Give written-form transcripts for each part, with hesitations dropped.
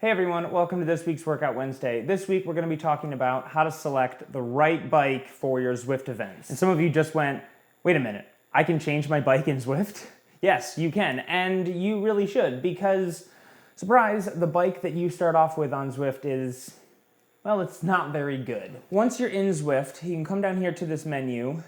Hey everyone, welcome to this week's Workout Wednesday. This week we're going to be talking about how to select the right bike for your Zwift events. And some of you just went, wait a minute, I can change my bike in Zwift? Yes, you can, and you really should, because, surprise, the bike that you start off with on Zwift is, well, it's not very good. Once you're in Zwift, you can come down here to this menu,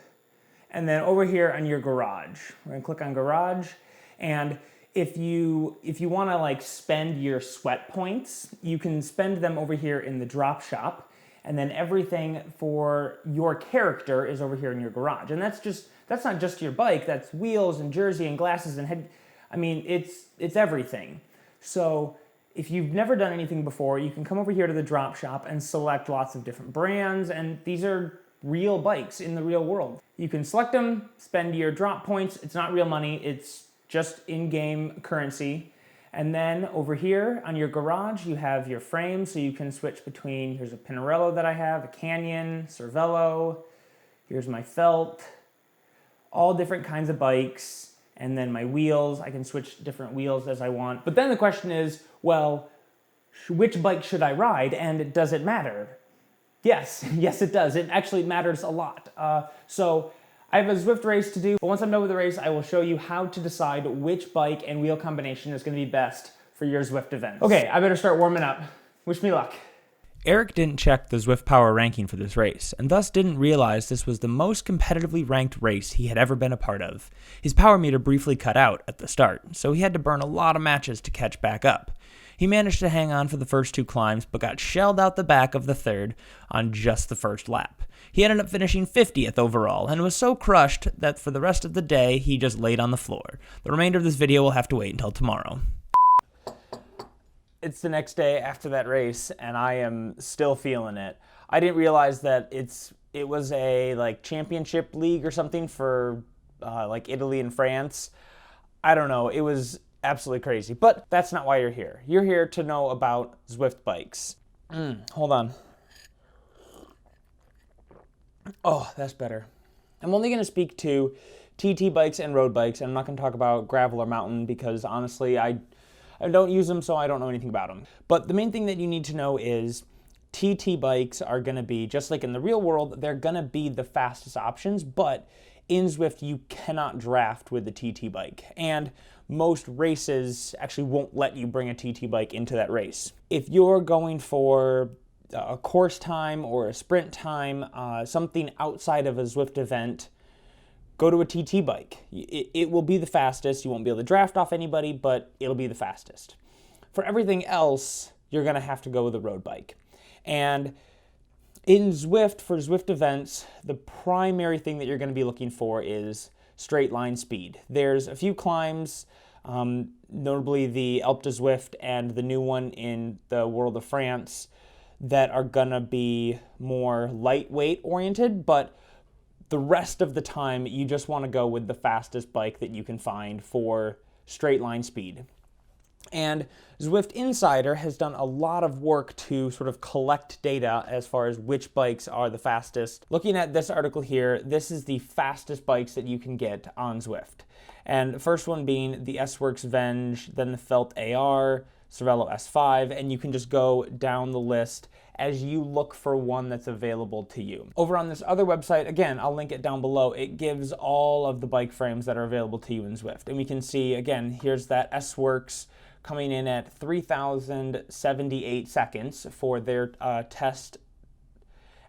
and then over here on your garage. We're going to click on garage, and if you want to spend your sweat points, you can spend them over here in the drop shop, and then everything for your character is over here in your garage. And that's not just your bike, that's wheels and jersey and glasses and head. I mean, it's everything. So if you've never done anything before, you can come over here to the drop shop and select lots of different brands, and these are real bikes in the real world. You can select them, spend your drop points. It's not real money, it's just in-game currency. And then over here on your garage, you have your frames, so you can switch between, here's a Pinarello that I have, a Canyon, Cervelo, here's my felt, all different kinds of bikes, and then my wheels, I can switch different wheels as I want. But then the question is, well, which bike should I ride, and does it matter? Yes, yes it does. It actually matters a lot. So I have a Zwift race to do, but once I'm done with the race, I will show you how to decide which bike and wheel combination is going to be best for your Zwift event. Okay, I better start warming up. Wish me luck. Eric didn't check the Zwift Power ranking for this race, and thus didn't realize this was the most competitively ranked race he had ever been a part of. His power meter briefly cut out at the start, so he had to burn a lot of matches to catch back up. He managed to hang on for the first two climbs, but got shelled out the back of the third on just the first lap. He ended up finishing 50th overall, and was so crushed that for the rest of the day, he just laid on the floor. The remainder of this video will have to wait until tomorrow. It's the next day after that race, and I am still feeling it. I didn't realize that it was a championship league or something for Italy and France. I don't know. It was absolutely crazy, but that's not why you're here. You're here to know about Zwift bikes. Hold on. Oh, that's better. I'm only going to speak to TT bikes and road bikes. I'm not going to talk about gravel or mountain because honestly, I don't use them, so I don't know anything about them. But the main thing that you need to know is TT bikes are going to be, just like in the real world, they're going to be the fastest options, but in Zwift, you cannot draft with the TT bike. And most races actually won't let you bring a TT bike into that race. If you're going for a course time or a sprint time, something outside of a Zwift event, go to a TT bike. It will be the fastest. You won't be able to draft off anybody, but it'll be the fastest. For everything else, you're going to have to go with a road bike. And in Zwift, for Zwift events, the primary thing that you're going to be looking for is straight line speed. There's a few climbs, notably the Alpe de Zwift and the new one in the World of France, that are going to be more lightweight oriented, but the rest of the time you just want to go with the fastest bike that you can find for straight line speed. And Zwift Insider has done a lot of work to sort of collect data as far as which bikes are the fastest. Looking at this article here, this is the fastest bikes that you can get on Zwift. And the first one being the S-Works Venge, then the Felt AR, Cervelo S5, and you can just go down the list as you look for one that's available to you. Over on this other website, again, I'll link it down below, it gives all of the bike frames that are available to you in Zwift. And we can see, again, here's that S-Works coming in at 3,078 seconds for their test,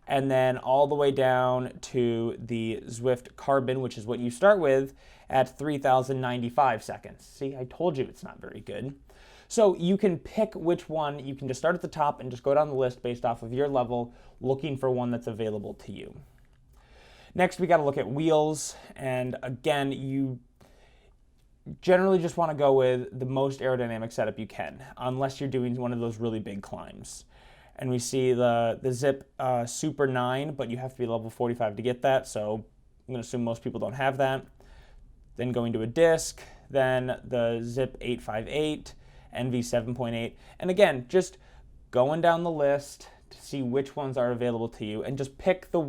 and then all the way down to the Zwift Carbon, which is what you start with, at 3,095 seconds. See, I told you it's not very good. So you can pick which one. You can just start at the top and just go down the list based off of your level, looking for one that's available to you. Next, we got to look at wheels, and again, you generally just want to go with the most aerodynamic setup you can, unless you're doing one of those really big climbs. And we see the Zip Super 9, but you have to be level 45 to get that, so I'm going to assume most people don't have that. Then going to a disc, then the Zip 858, NV 7.8, and again, just going down the list to see which ones are available to you, and just pick the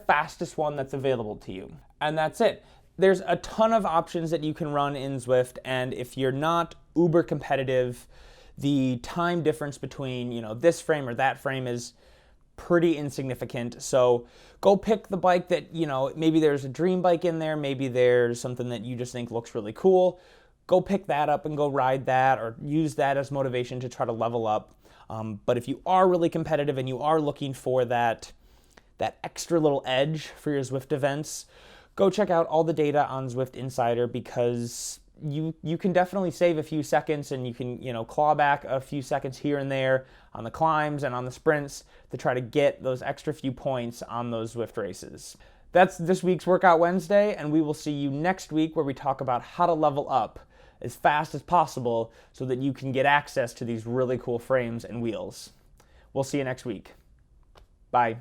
fastest one that's available to you. And that's it. There's a ton of options that you can run in Zwift, and if you're not uber competitive, the time difference between, this frame or that frame is pretty insignificant. So go pick the bike that, maybe there's a dream bike in there, maybe there's something that you just think looks really cool. Go pick that up and go ride that, or use that as motivation to try to level up. But if you are really competitive and you are looking for that extra little edge for your Zwift events, go check out all the data on Zwift Insider, because you can definitely save a few seconds, and you can, claw back a few seconds here and there on the climbs and on the sprints to try to get those extra few points on those Zwift races. That's this week's Workout Wednesday, and we will see you next week, where we talk about how to level up as fast as possible so that you can get access to these really cool frames and wheels. We'll see you next week. Bye.